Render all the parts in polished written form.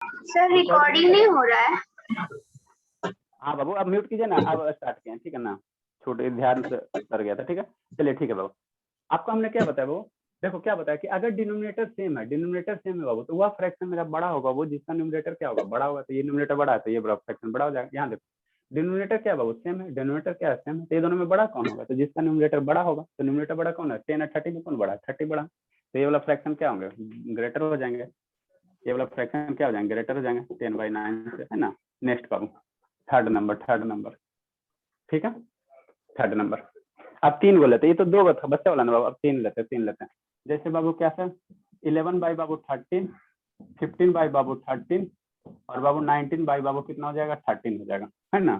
Sir recording नहीं हो रहा है। हाँ बाबू अब म्यूट कीजिए ना, अब स्टार्ट किए ठीक है ना, छोटे ध्यान से कर गया था ठीक है। चलिए ठीक है बाबू, आपको हमने क्या बताया बाबू, देखो क्या बताया कि अगर डिनोमिनेटर सेम है, डिनोमिनेटर सेम है बाबू, तो वह फ्रैक्शन मेरा बड़ा होगा, वो जिसका न्यूमरेटर क्या होगा बड़ा होगा, तो ये न्यूमरेटर बड़ा है तो ये बड़ा फ्रैक्शन बड़ा हो जाएगा। यहाँ देखो डिनोमिनेटर क्या है बाबू, सेम है, डिनोमिनेटर क्या है सेम है, तो ये दोनों में बड़ा कौन होगा, तो जिसका न्यूमरेटर बड़ा होगा, तो न्यूमरेटर बड़ा कौन है, 10 और 30 में कौन बड़ा है, 30 बड़ा, तो ये वाला फ्रैक्शन क्या होंगे, ग्रेटर हो जाएंगे, ये वाला फ्रैक्शन क्या हो जाएंगे, ग्रेटर हो जाएंगे 10/9 से, है ना। नेक्स्ट बाबू थर्ड नंबर ठीक है, थर्ड नंबर। अब 3 को लेते, ये तो 2 बच्चा वाला ना बाबू, अब 3 लेते हैं। जैसे बाबू क्या सर 11 बाई बाबू 13, 15 बाई बाबू 13 और बाबू 19 बाई बाबू कितना हो जाएगा 13 हो जाएगा, है ना।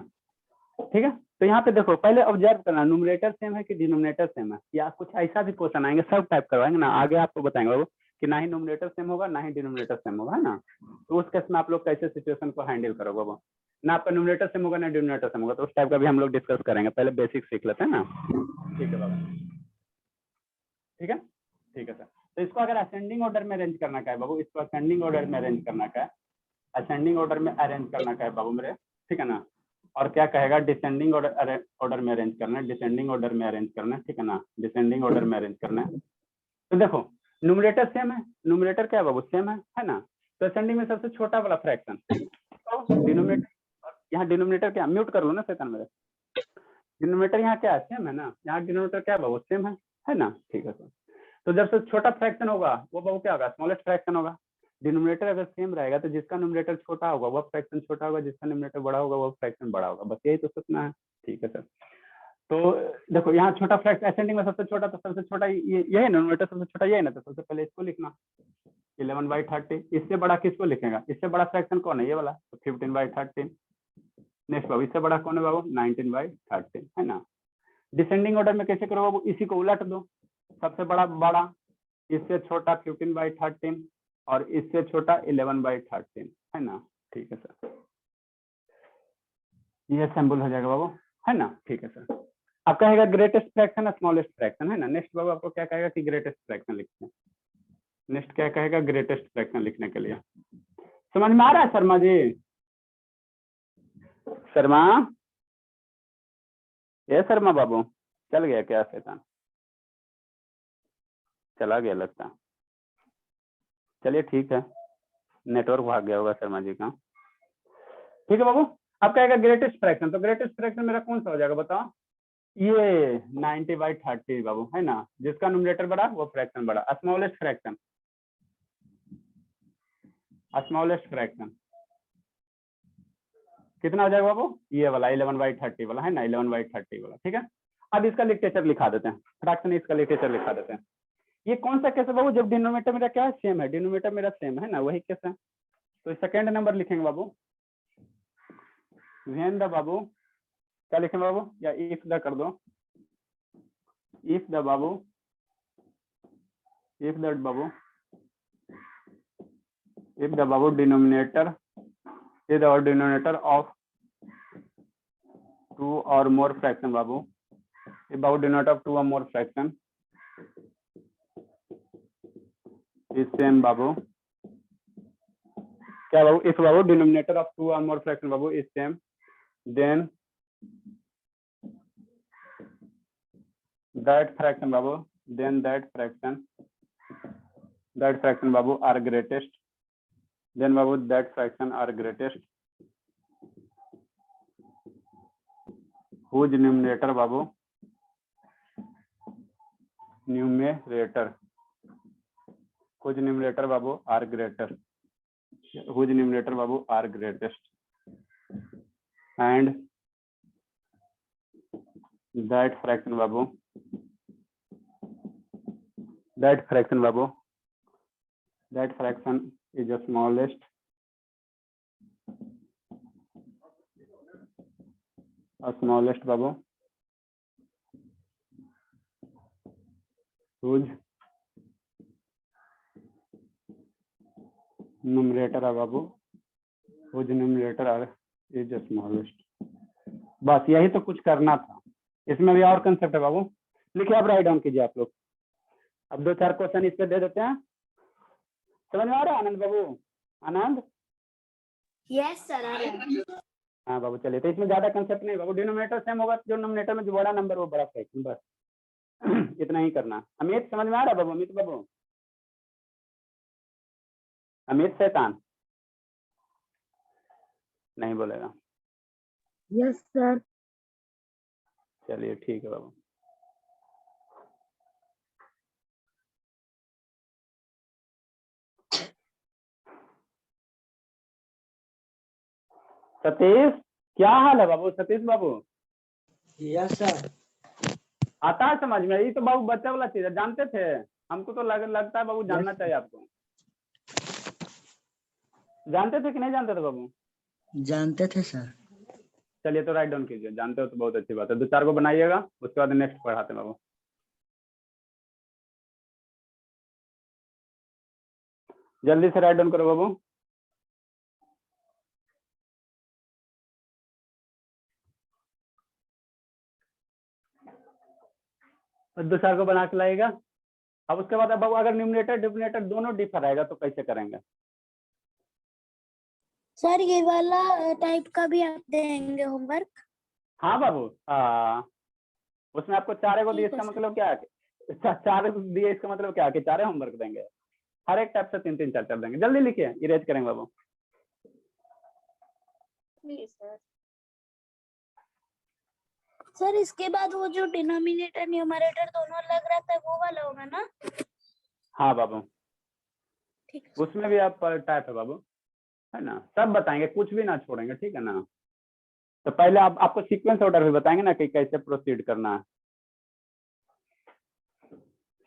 ठीक है, तो यहाँ पे देखो पहले ऑब्जर्व करना न्यूमरेटर सेम है कि डिनोमिनेटर सेम है, या कुछ ऐसा भी क्वेश्चन आएंगे सब टाइप करवाएंगे ना, आगे आपको बताएंगे बाबू कि ना ही न्यूमरेटर सेम होगा ना ही डिनोमिनेटर सेम होगा, है ना। तो उस केस में आप लोग कैसे सिचुएशन को हैंडल करोगे बाबू, ना आपका न्यूमरेटर सेम होगा ना डिनोमिनेटर सेम होगा, तो उस टाइप का भी हम लोग डिस्कस करेंगे, पहले बेसिक सीख लेते हैं ना। ठीक है बाबू, ठीक है सर। तो इसको अगर असेंडिंग ऑर्डर में अरेंज करना का है बाबू, इसको असेंडिंग ऑर्डर में अरेंज करना का है, असेंडिंग ऑर्डर में अरेंज करना का है बाबू मेरे, ठीक है ना। और क्या कहेगा डिसेंडिंग ऑर्डर में अरेंज करना है, डिसेंडिंग ऑर्डर में अरेंज करना है, ठीक है ना, डिसेंडिंग ऑर्डर में अरेंज करना है। तो देखो न्यूमरेटर सेम है, न्यूमरेटर क्या है बाबू सेम है ना, तो असेंडिंग में सबसे छोटा वाला फ्रैक्शन, तो डिनोमिनेटर, यहाँ डिनोमिनेटर क्या, म्यूट कर लो ना सेकंड मेरे, डिनोमिनेटर यहाँ क्या है सेम है ना, यहाँ डिनोमिनेटर क्या है बाबू सेम है ना, ठीक है सर। तो जब से छोटा फ्रैक्शन होगा वो बाबू क्या होगा, स्मॉलेस्ट फ्रैक्शन होगा। डिनोमिनेटर अगर सेम रहेगा तो जिसका न्यूमरेटर छोटा होगा वह फ्रैक्शन छोटा होगा, जिसका न्यूमरेटर बड़ा होगा वह फ्रैक्शन बड़ा होगा, बस यही तो सोचना है, ठीक है सर। तो देखो यहाँ छोटा फ्रैक्शन असेंडिंग में सबसे छोटा, तो सबसे छोटा ये है, न्यूमरेटर सबसे छोटा ये है ना, तो सबसे पहले इसको लिखना 11/30। इससे बड़ा किसको लिखेगा, इससे बड़ा फ्रैक्शन कौन है ये वाला, तो 15/13। नेक्स्ट बाबू इससे बड़ा कौन है बाबू 19/13, है ना। डिसेंडिंग ऑर्डर में कैसे करो बाबू, इसी को उलट दो, सबसे बड़ा, इससे छोटा 15/13 और इससे छोटा 11/13, है ना, ठीक है सर। ये सिंबल हो जाएगा बाबू, है ना, ठीक है सर। अब कहेगा ग्रेटेस्ट फ्रैक्शन स्मॉलेस्ट फ्रैक्शन, है ना। नेक्स्ट बाबू आपको क्या कहेगा कि ग्रेटेस्ट फ्रैक्शन लिखते हैं, नेक्स्ट क्या कहेगा ग्रेटेस्ट फ्रैक्शन लिखने के लिए, समझ में आ रहा है शर्मा जी, शर्मा, ये शर्मा बाबू चल गया क्या शैतान, चला गया लगता, चलिए ठीक है, नेटवर्क भाग गया होगा शर्मा जी का, ठीक है बाबू। अब कहेगा ग्रेटेस्ट फ्रैक्शन, तो ग्रेटेस्ट फ्रैक्शन मेरा कौन सा हो जाएगा बताओ, ये 90/30 बाबू, है ना, जिसका न्यूमरेटर बड़ा वो फ्रैक्शन बड़ा। स्मॉलेस्ट फ्रैक्शन, स्मॉलेस्ट फ्रैक्शन कितना हो जाएगा बाबू, ये वाला 11/30 वाला, है ना, 11/30 वाला, ठीक है। अब इसका लिटरेचर लिखा देते हैं, फ्रैक्शन इसका लिटरेचर लिखा देते हैं। ये कौन सा केस है बाबू, जब डिनोमिनेटर मेरा क्या है सेम है, डिनोमिनेटर मेरा सेम है ना, वही केस है। तो सेकेंड नंबर लिखेंगे बाबू, व्हेन द बाबू क्या लिखेंगे बाबू, या इफ द कर दो, if the Babu, if that Babu, if the Babu denominator is the denominator of 2 or more fraction Babu, if Babu denominator of 2 or more fraction is same बाबू, क्या बाबू, if Babu denominator of 2 or more fraction Babu is same, then that fraction Babu, then that fraction Babu are greatest, then Babu that fraction are greatest whose numerator Babu, numerator whose numerator Babu are greater, whose numerator Babu are greatest and that fraction Babu, that fraction Babu, that fraction is the smallest Babu whose numerator है बाबू, whose numerator is the smallest। बस यही तो कुछ करना था, इसमें भी और कंसेप्ट है बाबू, लिखिए आप राइट डाउन कीजिए आप लोग। अब 2-4 क्वेश्चन इस पे दे देते हैं, समझ में आ रहा है आनंद बाबू, आनंद यस सर आ रहा है। हाँ बाबू चलिए, तो इसमें ज्यादा कंसेप्ट नहीं बाबू, डिनोमिनेटर सेम होगा, जो डिनोमिनेटर में जो बड़ा नंबर वो बड़ा फ्रैक्शन, बस इतना ही करना। अमित समझ में आ रहा बाबू? अमित बाबू, अमित शैतान नहीं बोलेगा। Yes sir. चलिए ठीक है बाबू। सतीश क्या हाल है बाबू? सतीश बाबू यस सर। आता है समझ में? ये तो बाबू बच्चा वाला चीज है, जानते थे? हमको तो लगता है बाबू जानना चाहिए आपको। जानते थे कि नहीं जानते थे बाबू? जानते थे सर। चलिए तो राइट डाउन कीजिए, जानते हो तो बहुत अच्छी बात है, 2-4 को बनाइएगा, उसके बाद नेक्स्ट पढ़ाते हैं बाबू। जल्दी से राइट डाउन करो बाबू। और 2-4 को बना के लाइएगा। अब उसके बाद अब बाबू अगर न्यूमरेटर डिनोमिनेटर दोनों डिफर आएगा तो कैसे करेंगे? सर ये वाला टाइप का भी आप देंगे होमवर्क? हाँ बाबू, उसमें आपको 4 को दिए, इसका मतलब क्या है? 4 को दिए इसका मतलब क्या है कि 4 होमवर्क देंगे, हर एक टाइप से 3-3 4-4 देंगे। जल्दी लिखिए, इरेज करेंगे बाबू। सर इसके बाद वो जो डिनोमिनेटर न्यूमरेटर दोनों अलग रहता है वो वाला होगा ना? हाँ बाबू, ठीक है। उसमें भी आप टाइप है बाबू, है ना? सब बताएंगे, कुछ भी ना छोड़ेंगे, ठीक है ना? तो पहले आपको सीक्वेंस ऑर्डर भी बताएंगे ना कि कैसे प्रोसीड करना है।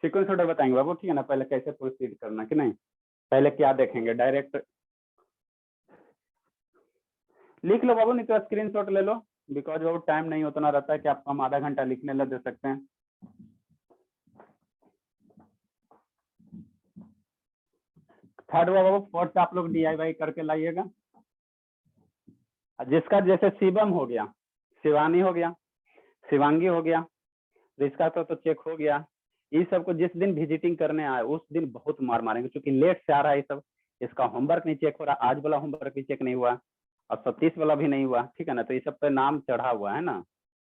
सीक्वेंस ऑर्डर बताएंगे बाबू, ठीक है ना? पहले कैसे प्रोसीड करना कि नहीं, पहले क्या देखेंगे, डायरेक्ट लिख लो बाबू, नहीं तो स्क्रीनशॉट ले लो, बिकॉज बाबू टाइम नहीं उतना रहता है कि आपको हम आधा घंटा लिखने लग दे सकते हैं। थर्ड बाबू फोर्थ आप लोग DIY करके लाइएगा। जिसका जैसे शिवम हो गया, शिवानी हो गया, शिवांगी हो गया, इसका तो चेक हो गया। ये सबको जिस दिन विजिटिंग करने आए उस दिन बहुत मार मारेंगे, क्योंकि लेट से आ रहा है ये सब, इसका होमवर्क नहीं चेक हो रहा, आज वाला होमवर्क भी चेक नहीं हुआ और 37 वाला भी नहीं हुआ, ठीक है ना? तो ये सब पे नाम चढ़ा हुआ है ना।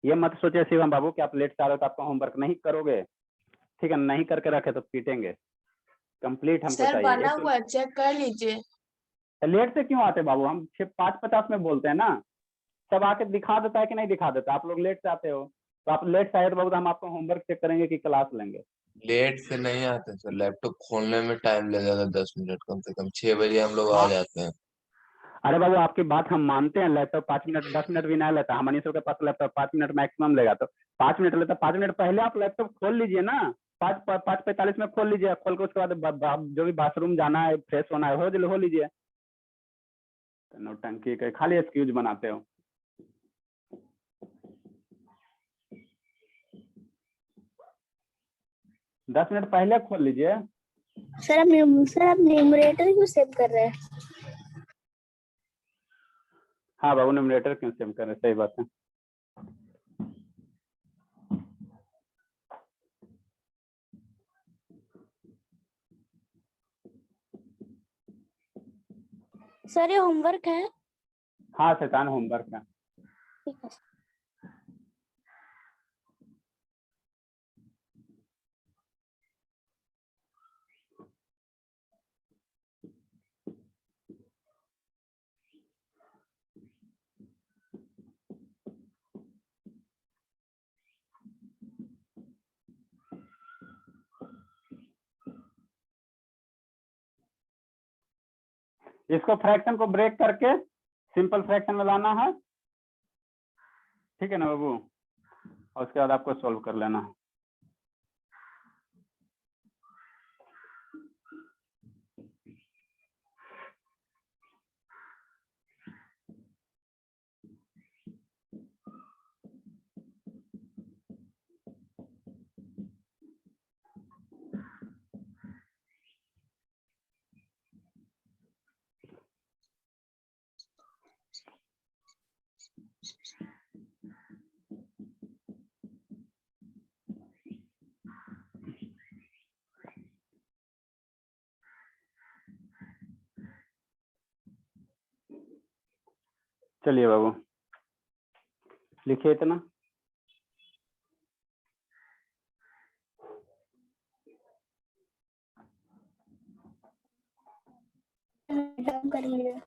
ये मत सोचे शिवम बाबू कि आप लेट से आ रहे हो तो आपका होमवर्क नहीं करोगे, ठीक है? नहीं करके रखे तो पीटेंगे, कंप्लीट हमको सर चाहिए। बना हुआ चेक कर लीजिए। लेट से क्यों आते बाबू? हम 5:50 में बोलते हैं ना, सब आके दिखा देता है कि नहीं दिखा देता? आप लोग लेट से आते हो, तो आप लेट से आए तो बाबू हम आपको होमवर्क चेक करेंगे कि क्लास लेंगे? लेट से नहीं आते सर, लैपटॉप खोलने में टाइम लग जाता है 10 मिनट, कम से कम 6 बजे हम लोग आ हाँ जाते हैं। अरे बाबू आपकी बात हम मानते हैं, लैपटॉप 5 मिनट 10 मिनट भी नहीं लेता, हमारे सबके पास लैपटॉप 5 मिनट मैक्सिमम लेगा, तो 5 मिनट लेता, 5 मिनट पहले आप लैपटॉप खोल लीजिए ना, 5:45 में खोल लीजिए, खोल के उसके बाद जो भी बाथरूम जाना है, फ्रेश होना है, हो लीजिए। तो नौटंकी के खाली एक्सक्यूज बनाते हो। दस मिनट पहले खोल लीजिए। सर आप न्यूमरेटर क्यों सेव कर रहे हैं? हाँ बाबू, न्यूमरेटर क्यों सेव कर रहे हैं, सही बात है। सर ये होमवर्क है? हाँ शैतान, होमवर्क है। ठीक है। इसको फ्रैक्शन को ब्रेक करके सिंपल फ्रैक्शन में लाना है, ठीक है ना बाबू? और उसके बाद आपको सॉल्व कर लेना है। चलिए बाबू लिखिए इतना। मैडम कर लीजिए।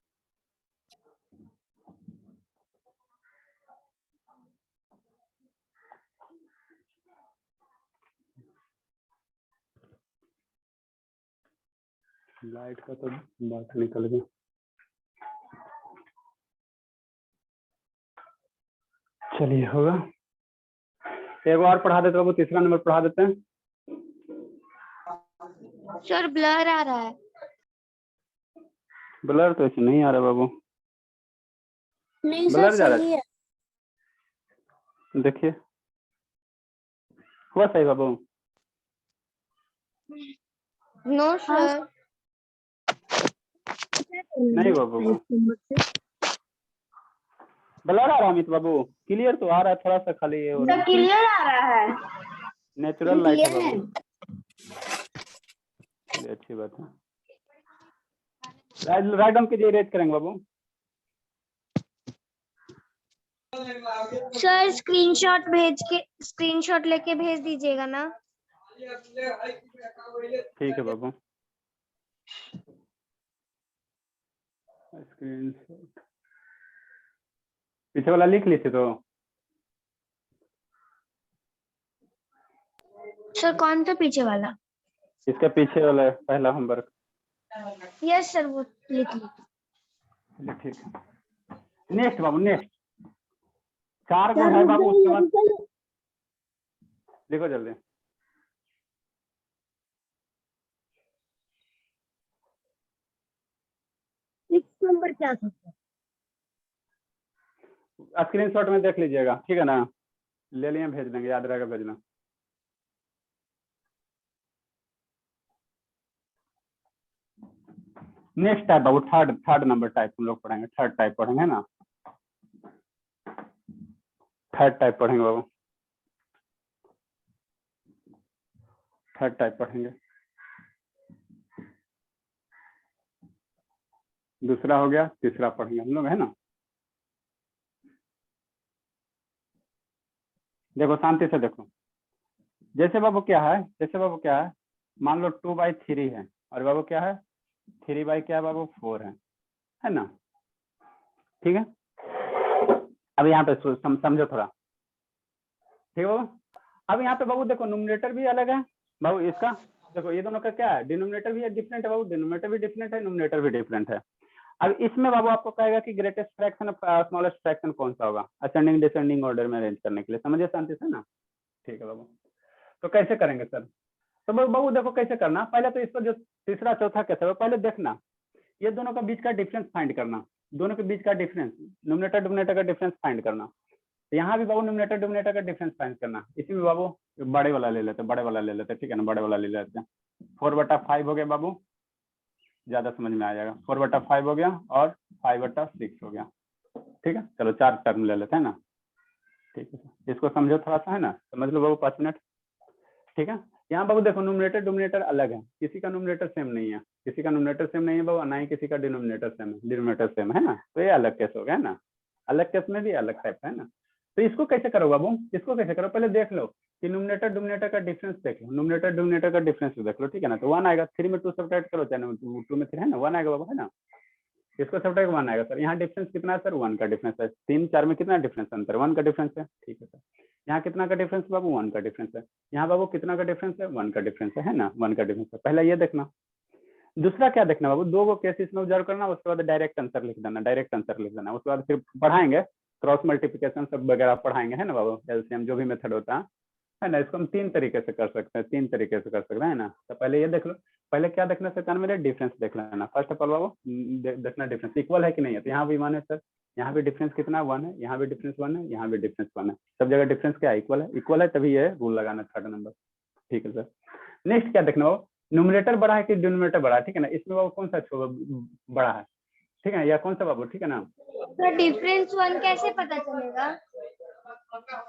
लाइट का तो बात निकल गई। चलिए होगा। एक और पढ़ा देते बाबू, तीसरा नंबर पढ़ा देते हैं। सर ब्लर आ रहा है। ब्लर तो ऐसे नहीं आ रहा बाबू। नहीं सर ब्लर जा रहा सही है। है, देखिए हुआ सही बाबू? No sir. नहीं बाबू ब्लर आ रहा है अमित बाबू। क्लियर तो आ रहा है, थोड़ा सा खाली ये हो रहा है। क्लियर आ रहा है। नेचुरल लाइट है बाबू। चलिए अच्छी बात है। राइट डाउन कीजिए, इरेज करेंगे बाबू। सर स्क्रीनशॉट लेके भेज दीजिएगा ना। ठीक है बाबू। स्क्रीनशॉट पीछे वाला लिख ली थी तो। सर कौन सा पीछे वाला? इसका पीछे वाला है, पहला होमवर्क। यस सर वो लिख ली। चलिए ठीक है। नेक्स्ट बाबू नेक्स्ट। 4 गो है बाबू, उसके बाद लिखो जल्दी। नंबर क्या था? स्क्रीनशॉट में देख लीजिएगा, ठीक है ना? ले लिए भेज देंगे, याद रहेगा भेजना। नेक्स्ट टाइप बाबू, थर्ड नंबर टाइप हम लोग पढ़ेंगे। थर्ड टाइप पढ़ेंगे ना, थर्ड टाइप पढ़ेंगे बाबू। थर्ड टाइप पढ़ेंगे। दूसरा हो गया, तीसरा पढ़ेंगे हम लोग, है ना? देखो शांति से देखो। जैसे बाबू क्या है, जैसे बाबू क्या है, मान लो 2/3 है, और बाबू क्या है 3 क्या है बाबू 4 है ना? ठीक है। अब यहाँ पे समझो थोड़ा, ठीक है बाबू। अब यहाँ पे बाबू देखो न्यूमरेटर भी अलग है बाबू इसका। देखो ये दोनों का क्या है, डिनोमिनेटर भी डिफरेंट है बाबू, डिनोमिनेटर भी डिफरेंट है, न्यूमरेटर भी डिफरेंट है। अब इसमें बाबू आपको कहेगा कि ग्रेटेस्ट फ्रैक्शन और स्मॉलेस्ट फ्रैक्शन कौन सा होगा, असेंडिंग डिसेंडिंग ऑर्डर में अरेंज करने के लिए। समझिए शांति से ना। ठीक है बाबू, तो कैसे करेंगे सर? तो बाबू देखो कैसे करना। पहले तो इस पर जो तीसरा चौथा कैसे हो, पहले देखना ये दोनों का बीच का डिफरेंस फाइंड करना। दोनों के बीच का डिफरेंस, न्यूमरेटर डिनोमिनेटर का डिफरेंस फाइंड करना। तो यहाँ भी बाबू न्यूमरेटर डिनोमिनेटर का डिफरेंस फाइंड करना। इसी में बाबू बड़े वाला ले लेते, बड़े वाला ले लेते, ठीक है ना? बड़े वाला ले लेते हैं। 4/5 हो गया बाबू, ज्यादा समझ में आ जाएगा। 4/5 हो गया और 5/6 हो गया। ठीक है, चलो 4 टर्म ले लेते हैं ना। ठीक है, इसको समझो थोड़ा सा, है ना? समझ लो बाबू 5 मिनट। ठीक है, यहाँ बाबू देखो न्यूमरेटर डिनोमिनेटर अलग है, किसी का न्यूमरेटर सेम नहीं है, किसी का न्यूमरेटर सेम नहीं है बाबू, ना ही किसी का डिनोमिनेटर सेम है, डिनोमिनेटर सेम है ना? तो ये अलग केस हो गया ना, अलग केस में भी अलग टाइप है ना। तो इसको कैसे करो बाबू, इसको कैसे करो? पहले देख लो कि न्यूमरेटर डिनोमिनेटर का डिफरेंस देख लो, न्यूमरेटर डिनोमिनेटर का डिफरेंस देख लो, ठीक है ना? तो 1 आएगा, 3 में 2 सब्ट्रैक्ट करो, चाहे 2 में 3 है ना, 1 आएगा बाबू, है ना? इसको सब्ट्रैक्ट 1 आएगा सर। यहाँ डिफरेंस कितना है सर? 1 का डिफरेंस है। 3 4 में कितना डिफरेंस अंतर? 1 का डिफरेंस है, ठीक है सर। यहाँ कितना का डिफरेंस बाबू? 1 का डिफरेंस है। यहाँ बाबू कितना का डिफरेंस है? 1 का डिफरेंस है ना? 1 का डिफरेंस है। पहला ये देखना। दूसरा क्या देखना बाबू, 2 को केस इसमें ऑब्जर्व करना, उसके बाद डायरेक्ट आंसर लिख देना, डायरेक्ट आंसर लिख देना। उसके बाद फिर पढ़ाएंगे क्रॉस मल्टीप्लिकेशन सब वगैरह पढ़ाएंगे, है ना बाबू? एलसीएम जो भी मेथड होता है ना, इसको हम 3 तरीके से कर सकते हैं, 3 तरीके से कर सकते हैं ना। तो पहले ये देख लो, पहले क्या देखना सर? मेरे डिफरेंस देख लेना। फर्स्ट ऑफ ऑल बाबू देखना डिफरेंस इक्वल है कि नहीं है। तो यहाँ भी 1 है सर, यहाँ भी डिफरेंस कितना 1 है, यहाँ भी डिफरेंस 1 है, यहाँ भी डिफरेंस 1 है, सब जगह डिफरेंस क्या है? इक्वल है। इक्वल है तभी ये रूल लगाना थर्ड नंबर। ठीक है सर। नेक्स्ट क्या देखना बाबू, न्यूमरेटर बड़ा है कि डिनोमिनेटर बड़ा है, ठीक है ना? इसमें बाबू कौन सा बड़ा है, ठीक है, या कौन सा बाबू, ठीक है ना? तो डिफरेंस 1 कैसे पता चलेगा?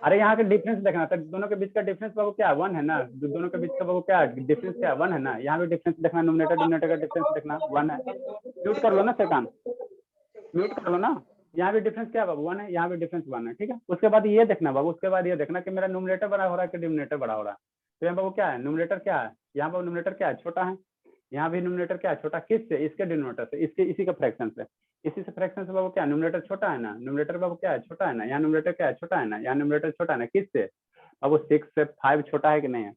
अरे यहाँ के डिफरेंस देखना था, दोनों के बीच का डिफरेंस बाबू क्या 1 है ना? दोनों के बीच का बाबू क्या डिफरेंस क्या 1 है ना? यहाँ भी डिफरेंस देखना, न्यूमरेटर डिनोमिनेटर का डिफरेंस देखना 1 है। म्यूट कर लो ना शैतान, म्यूट कर लो ना। यहाँ भी डिफरेंस क्या है बाबू 1 है, यहाँ भी डिफरेंस 1 है, ठीक है। उसके बाद ये देखना बाबू, उसके बाद ये देखना कि मेरा न्यूमरेटर बड़ा हो रहा है कि डिनोमिनेटर बड़ा हो रहा है। तो यहाँ बाबू क्या है, न्यूमरेटर क्या है, यहाँ बाबू न्यूमरेटर क्या है, छोटा है। यहाँ भी न्यूमरेटर क्या है, छोटा। किससे, इसके डिनोमिनेटर से, इसके इसी का फ्रैक्शन से, इसी से फ्रैक्शन से बाबू क्या, न्यूमरेटर छोटा है ना, न्यूमरेटर बाबू क्या है, छोटा है ना। यहाँ न्यूमरेटर क्या है, छोटा है ना, यहाँ न्यूमरेटर छोटा है ना। किससे बाबू, 6 से 5 छोटा है कि नहीं है,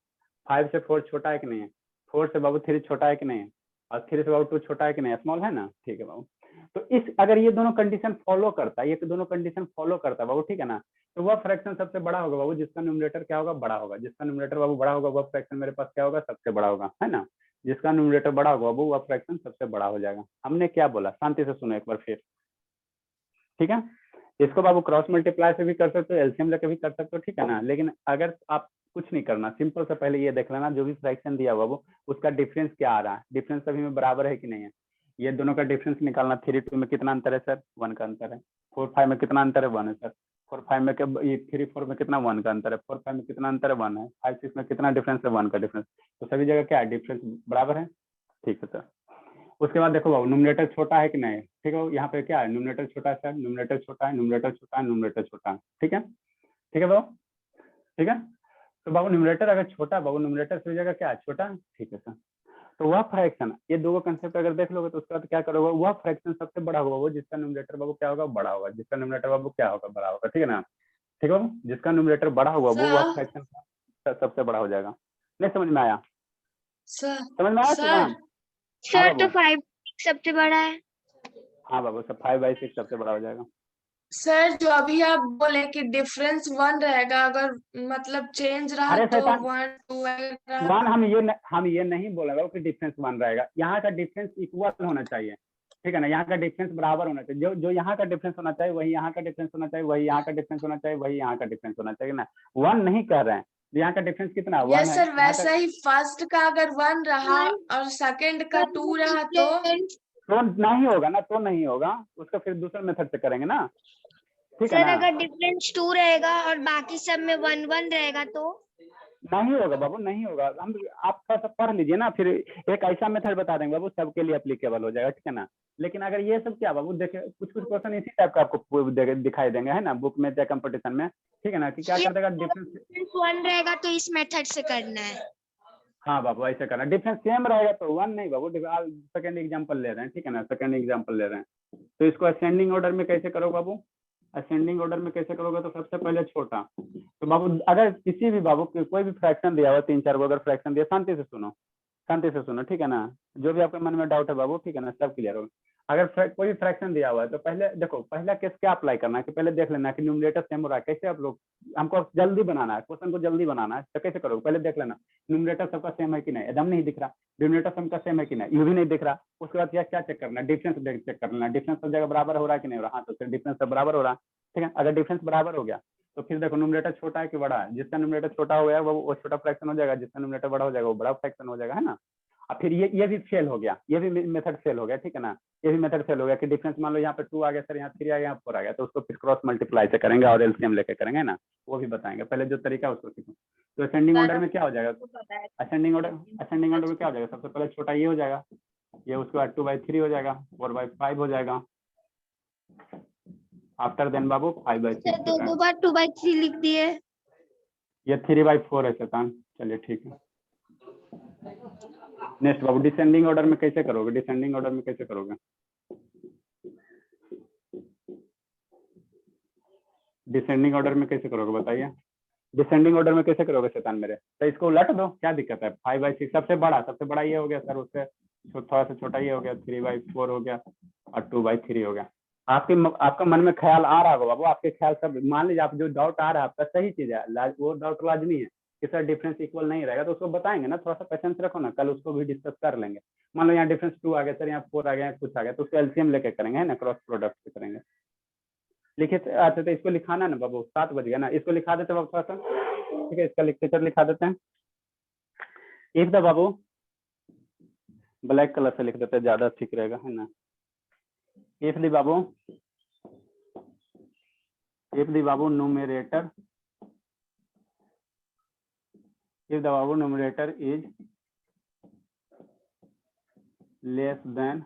5 से 4 छोटा है कि नहीं है, 4 से बाबू 3 छोटा है कि नहीं है, और 3 से बाबू 2 छोटा है कि नहीं, स्मॉल है ना, ठीक है बाबू। तो इस अगर ये दोनों कंडीशन फॉलो करता है, ये दोनों कंडीशन फॉलो करता है बाबू, ठीक है ना, तो वह फ्रैक्शन सबसे बड़ा होगा बाबू जिसका न्यूमरेटर क्या होगा, बड़ा होगा। जिसका न्यूमरेटर बाबू बड़ा होगा वह फ्रैक्शन मेरे पास क्या होगा, सबसे बड़ा होगा, है ना। जिसका न्यूमरेटर बड़ा होगा बाबू वह फ्रैक्शन सबसे बड़ा हो जाएगा। हमने क्या बोला, शांति से सुनो एक बार फिर, ठीक है। इसको बाबू क्रॉस मल्टीप्लाई से भी कर सकते हो, एलसीएम लेके भी कर सकते हो, ठीक है ना। लेकिन अगर आप कुछ नहीं करना, सिंपल से पहले ये देख लेना जो भी फ्रैक्शन दिया हुआ वो उसका डिफरेंस क्या आ रहा है, डिफरेंस सभी में बराबर है कि नहीं है। ये दोनों का डिफरेंस निकालना, 3 2 में कितना अंतर है सर, 1 का अंतर है। 4 5 में कितना अंतर है, 1 है सर। 4 5 में ये 3 4 में कितना, 1 का अंतर है। 4 5 में कितना अंतर है, 1 है। 5 6 में कितना डिफरेंस है, 1 का डिफरेंस। तो सभी जगह क्या है, डिफरेंस बराबर है, ठीक है सर। उसके बाद देखो बाबू न्यूमरेटर छोटा है कि नहीं, ठीक है। यहाँ पे क्या है, न्यूमरेटर छोटा है सर, न्यूमरेटर छोटा है, न्यूमरेटर छोटा है, न्यूमरेटर छोटा है, ठीक है, ठीक है बाबू, ठीक है। तो बाबू न्यूमरेटर अगर छोटा, बाबू न्यूमरेटर सभी जगह क्या है, छोटा, ठीक है सर। तो वह फ्रैक्शन, ये दो कंसेप्ट अगर देख लोगे तो उसके बाद क्या करोगे, वह फ्रैक्शन सबसे बड़ा होगा वो जिसका न्यूमरेटर बाबू क्या होगा, बड़ा होगा। जिसका न्यूमरेटर बाबू क्या होगा, बड़ा होगा, ठीक है ना। ठीक है बाबू, जिसका न्यूमरेटर बड़ा होगा वो वह फ्रैक्शन सबसे बड़ा हो जाएगा। नहीं समझ में आया, सर समझ में आया शिवांग? हाँ सर तो बाबू, 5 सबसे बड़ा है। हाँ बाबू, सब 5/6 सबसे बड़ा हो जाएगा। सर जो अभी आप बोले कि डिफरेंस 1 रहेगा, अगर मतलब चेंज रहा अरे तो शैतान, 1 2 रहा वन तो हम ये नहीं बोल रहे कि डिफरेंस 1 रहेगा। यहाँ का डिफरेंस इक्वल होना चाहिए, ठीक है ना। यहाँ का डिफरेंस बराबर होना चाहिए, जो जो यहाँ का डिफरेंस होना चाहिए वही यहाँ का डिफरेंस होना चाहिए, वही यहाँ का डिफरेंस होना चाहिए, वही यहाँ का डिफरेंस होना चाहिए ना। 1 नहीं कह रहे हैं, यहाँ का डिफरेंस कितना, 1 यस है सर, यहाँ का। वैसा ही फर्स्ट का अगर 1 रहा और सेकंड का 2 रहा तो तो नहीं होगा ना, तो नहीं होगा, उसका फिर दूसरे मेथड से करेंगे ना, ठीक है सर ना। अगर डिफरेंस 2 रहेगा और बाकी सब में 1 1 रहेगा तो नहीं होगा बाबू, नहीं होगा। हम आप थोड़ा सा पढ़ लीजिए ना, फिर एक ऐसा मेथड बता देंगे बाबू सबके लिए एप्लीकेबल हो जाएगा, ठीक है ना। लेकिन अगर ये सब क्या बाबू, देखे कुछ कुछ क्वेश्चन इसी टाइप का आपको दिखाई देंगे, है ना, बुक में या कंपटीशन में, ठीक है ना, कि क्या कर देगा डिफरेंस। डिफरेंस 1 रहेगा तो इस मेथड से करना है। हाँ बाबू ऐसे करना, डिफरेंस सेम रहेगा तो 1 नहीं बाबू। सेकंड एग्जाम्पल ले रहे हैं, ठीक है ना, सेकंड एग्जाम्पल ले रहे हैं। तो इसको असेंडिंग ऑर्डर में कैसे करो बाबू, असेंडिंग ऑर्डर में कैसे करोगे, तो सबसे पहले छोटा। तो बाबू अगर किसी भी बाबू कोई भी फ्रैक्शन दिया हुआ 3 4 को अगर फ्रैक्शन दिया, शांति से सुनो, शांति से सुनो, ठीक है ना। जो भी आपके मन में डाउट है बाबू, ठीक है ना, सब क्लियर होगा। अगर कोई भी फ्रैक्शन दिया हुआ है तो पहले देखो, पहला केस क्या अप्लाई करना है कि पहले देख लेना कि न्यूमरेटर सेम हो रहा है। कैसे आप लोग, हमको जल्दी बनाना है, क्वेश्चन को जल्दी बनाना है, तो कैसे करोगे, पहले देख लेना न्यूमरेटर सबका सेम है कि नहीं, एकदम नहीं दिख रहा, डिनोमिनेटर सबका सेम है कि नहीं, ये भी नहीं दिख रहा। उसके बाद क्या चेक करना, डिफरेंस चेक कर लेना, डिफरेंस सब जगह बराबर हो रहा है कि नहीं हो रहा। हाँ तो फिर डिफरेंस सब बराबर हो रहा है, ठीक है। अगर डिफरेंस बराबर हो गया तो फिर देखो न्यूमरेटर छोटा है कि बड़ा है। जिसका न्यूमरेटर छोटा हो गया वो छोटा फ्रैक्शन हो जाएगा, जिसका न्यूमरेटर बड़ा हो जाएगा वो बड़ा फ्रैक्शन हो जाएगा, है ना। अब फिर ये भी फेल हो गया, ये भी मेथड फेल हो गया, ठीक है ना। ये भी मेथड फेल हो गया कि डिफरेंस मान लो यहाँ पे 2 आ गया सर, यहाँ 3 आ गया, यहाँ 4 आ गया, तो उसको फिर क्रॉस मल्टीप्लाई से करेंगे और एलसीएम लेके करेंगे ना, वो भी बताएंगे। पहले जो तरीका है उसको सीखो। तो असेंडिंग ऑर्डर में क्या हो जाएगा, असेंडिंग ऑर्डर में क्या हो जाएगा, सबसे पहले छोटा ये हो जाएगा, ये उसके बाद 2/3 हो जाएगा, 4/5 हो जाएगा, आफ्टर देन बाबू 5/6 दो दो बार 2/3 लिख दिए। ये 3/4 है शैतान। चलिए ठीक है। नेक्स्ट बाबू डिसेंडिंग ऑर्डर में कैसे करोगे, डिसेंडिंग ऑर्डर में कैसे करोगे, डिसेंडिंग ऑर्डर में कैसे करोगे बताइए, डिसेंडिंग ऑर्डर में कैसे करोगे शैतान मेरे। तो इसको उलट दो, क्या दिक्कत है। 5/6 सबसे बड़ा ये हो गया सर, उससे थोड़ा सा छोटा ये हो गया, 3/4 हो गया और 2/3 हो गया। आपका मन में ख्याल आ रहा होगा बाबू, आपके ख्याल सब मान लीजिए, आप जो डाउट आ रहा है आपका सही चीज है, वो डाउट लाजमी है कि सर डिफरेंस इक्वल नहीं रहेगा, तो उसको बताएंगे ना, थोड़ा सा पेशेंस रखो ना, कल उसको भी डिस्कस कर लेंगे। मान लो यहाँ डिफरेंस 2 आ गया सर, यहाँ 4 आ गया, कुछ आ गया, तो उसको एलसीएम लेके करेंगे, है ना, क्रॉस प्रोडक्ट से करेंगे। लिखे अच्छा, तो इसको लिखाना ना बाबू, 7 बज गया ना, इसको लिखा देते बाबू थोड़ा सा, ठीक है, इसका लिटरेचर लिखा देते हैं। If the Babu black colour से लिख देते हैं, ज्यादा ठीक रहेगा, है ना। इफ द बाबू numerator is less than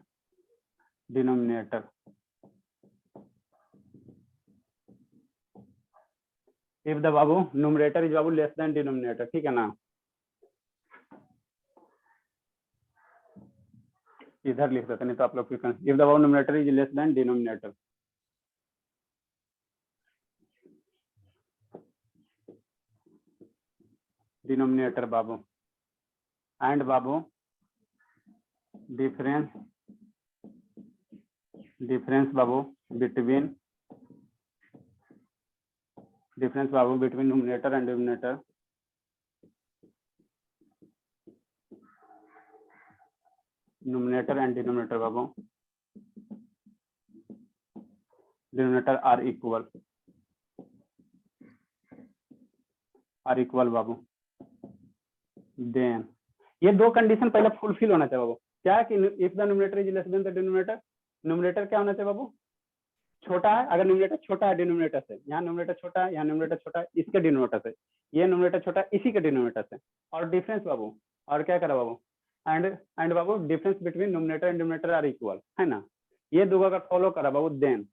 denominator, if the बाबू numerator is Babu less than denominator, ठीक है ना, इधर लिख देते नहीं तो आप लोग इफ द बाबू numerator is less than denominator, denominator बाबू, एंड बाबू डिफरेंस बाबू बिटवीन न्यूमरेटर एंड डिनोमिनेटर, बाबू डिनोमिनेटर आर इक्वल बाबू, देन ये दो कंडीशन पहले फुलफिल होना चाहिए बाबू। क्या कि if the numerator is less then the denominator, numerator क्या होना चाहिए बाबू, छोटा है। अगर न्यूमरेटर छोटा है डिनोमिनेटर से, यहाँ न्यूमरेटर छोटा है, यहाँ न्यूमरेटर छोटा है इसके डिनोमिनेटर से, ये न्यूमरेटर छोटा है इसी के डिनोमिनेटर से, और डिफरेंस बाबू, और क्या करा बाबू, एंड बाबू difference between numerator and denominator are equal, है ना। ये दो अगर फॉलो करा बाबू, देन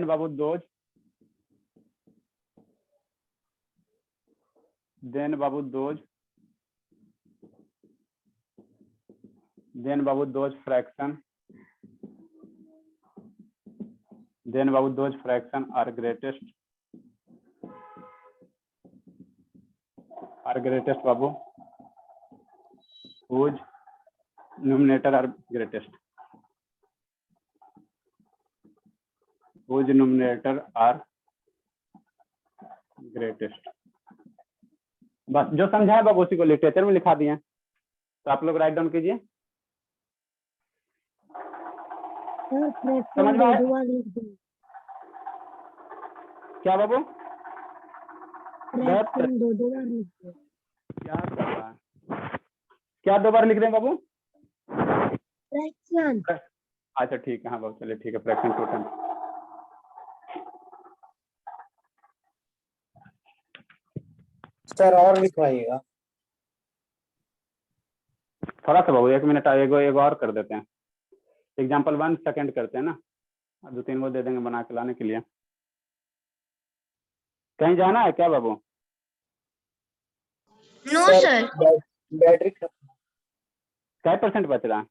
बाबू दोज फ्रैक्शन आर ग्रेटेस्ट बाबू whose numerator are greatest, बस जो समझा है बाबू उसी को लिटरेचर में लिखा दिए, तो आप लोग राइट डाउन कीजिए। समझ में आया? क्या बाबू, क्या दो बार लिख रहे हैं बाबू? फ्रैक्शन। अच्छा ठीक है, हाँ बाबू चलिए ठीक है, फ्रैक्शन टोटल। सर और लिखवाइएगा थोड़ा सा बाबू, 1 मिनट एगो और कर देते हैं, एग्जाम्पल 1 सेकंड करते हैं ना, 2-3 वो दे देंगे बना के लाने के लिए। कहीं जाना है क्या बाबू? No sir. बैटरी क्या % बच रहा है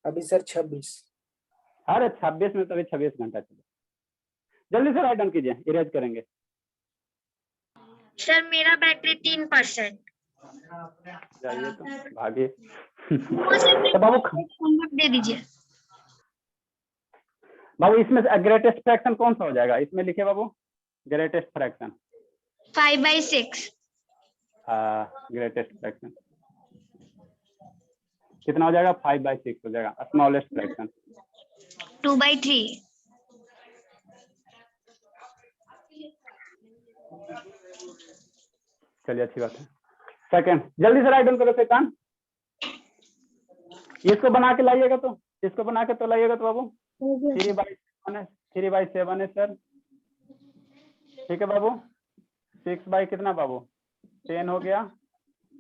अभी सर 26। अरे 26 में तो अभी 26 घंटा चले, जल्दी से राइट डाउन कीजिए, इरेज करेंगे। सर मेरा बैटरी 3%। जाइए तो भागे तो बाबू दे दीजिए। बाबू इसमें से ग्रेटेस्ट फ्रैक्शन कौन सा हो जाएगा, इसमें लिखे बाबू ग्रेटेस्ट फ्रैक्शन 5/6। हाँ ग्रेटेस्ट फ्रैक्शन कितना हो जाएगा, 5/6 हो जाएगा। Smallest fraction 2/3। चलिए अच्छी बात है। सेकंड जल्दी से राइट डाउन करो सेकंड, इसको बना के लाइएगा, तो इसको बना के तो लाइएगा तो बाबू 3/7 है सर, ठीक है बाबू। 6 कितना बाबू 10 हो गया,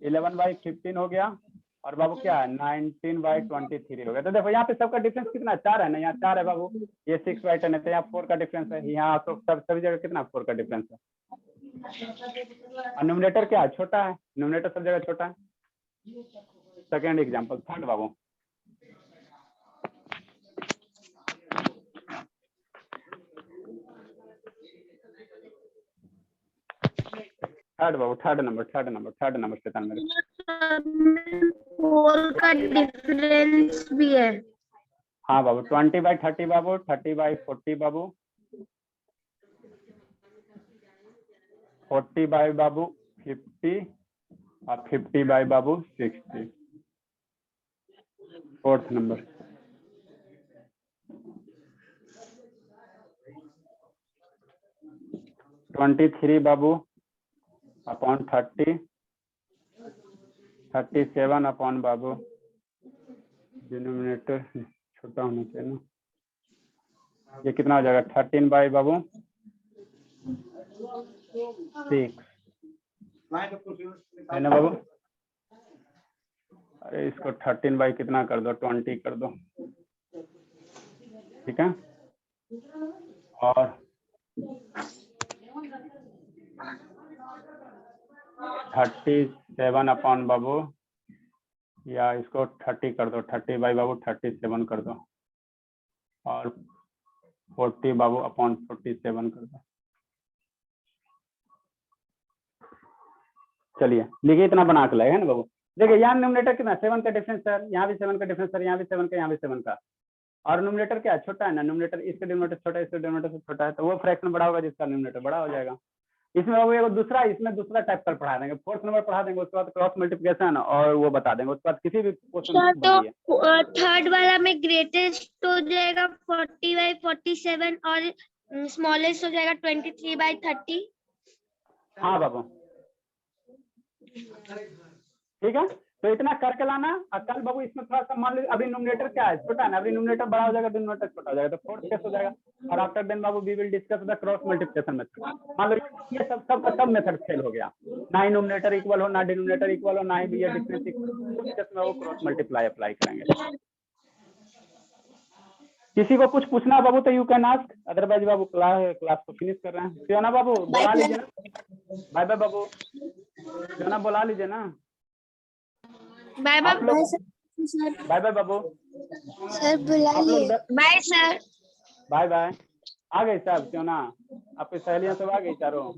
11/15 हो गया, और बाबू क्या है 19/23 हो गया। तो देखो यहाँ पे सबका डिफरेंस कितना, 4 है ना, यहाँ 4 है बाबू, ये 6/10 है, तो यहाँ 4 का डिफरेंस है, यहाँ तो सभी जगह कितना 4 का डिफरेंस है। और न्यूमरेटर क्या है, छोटा है, न्यूमरेटर सब जगह छोटा है। सेकेंड एग्जाम्पल, थर्ड बाबू, थर्ड नंबर सेकंड मेरे 4 का डिफरेंस भी है। हाँ बाबू 20/30 बाबू, 30/40 बाबू, 40 बाबू 50 और 50 बाबू 60। फोर्थ नंबर 23 बाबू अपॉन 30, 37 अपॉन बाबू, डिनोमिनेटर छोटा होना चाहिए ना, ये कितना हो जाएगा 13 बाबू 6 है ना बाबू। अरे इसको 13 कितना कर दो, 20 कर दो, ठीक है। और 37 अपॉन बाबू, या इसको 30 कर दो, 30 बाई बाबू 37 कर दो, और 40 बाबू अपॉन 47 कर दो। चलिए लिखिए, इतना बना के लाए है ना बाबू। देखिए यहाँ न्यूमरेटर कितना 7 का डिफरेंस सर, यहाँ भी 7 का डिफरेंस सर, यहाँ भी 7 का, यहाँ भी 7 का, और न्यूमरेटर क्या छोटा है ना, न्यूमरेटर इसका डिनोमिनेटर छोटा है, इसका डिनोमिनेटर से छोटा है, तो वो फ्रैक्शन बड़ा होगा जिसका न्यूमरेटर बड़ा हो जाएगा। इसमें बाबू एक दूसरा, इसमें दूसरा टाइप का पढ़ा देंगे, 4th नंबर पढ़ा देंगे, उसके बाद क्रॉस मल्टीप्लिकेशन और वो बता देंगे, उसके बाद किसी भी सर क्वेश्चन तो थर्ड वाला में ग्रेटेस्ट हो जाएगा 40/47 और स्मॉलेस्ट हो जाएगा 23/30। हाँ बाबू ठीक है, तो इतना करके लाना। और कल बाबू इसमें थोड़ा सा मान लीजिए अभी न्यूमरेटर क्या है छोटा है ना, अभी न्यूमरेटर बड़ा हो जाएगा, डिनोमिनेटर छोटा हो जाएगा, तो 4th केस हो जाएगा। और आफ्टर देन बाबू we will discuss the cross multiplication method. मान लो ये सब मेथड फेल हो गया, ना ही न्यूमरेटर इक्वल हो, ना डिनोमिनेटर इक्वल हो, ना ही ये डिफरेंस इक्वल, उस केस में वो क्रॉस मल्टीप्लाई अप्लाई करेंगे। किसी को कुछ पूछना बाबू तो you can ask, otherwise Babu class को फिनिश कर रहे हैं। क्यों ना बाबू बुला लीजिए ना, बाय बाय बाबू, क्यों ना बुला लीजिए ना, बाय बाय बाय बाय बाबू, सर बुलाइए। Bye sir. Bye bye. आ गई सब, क्यों ना आपकी सहेलियां सब आ गई चारों।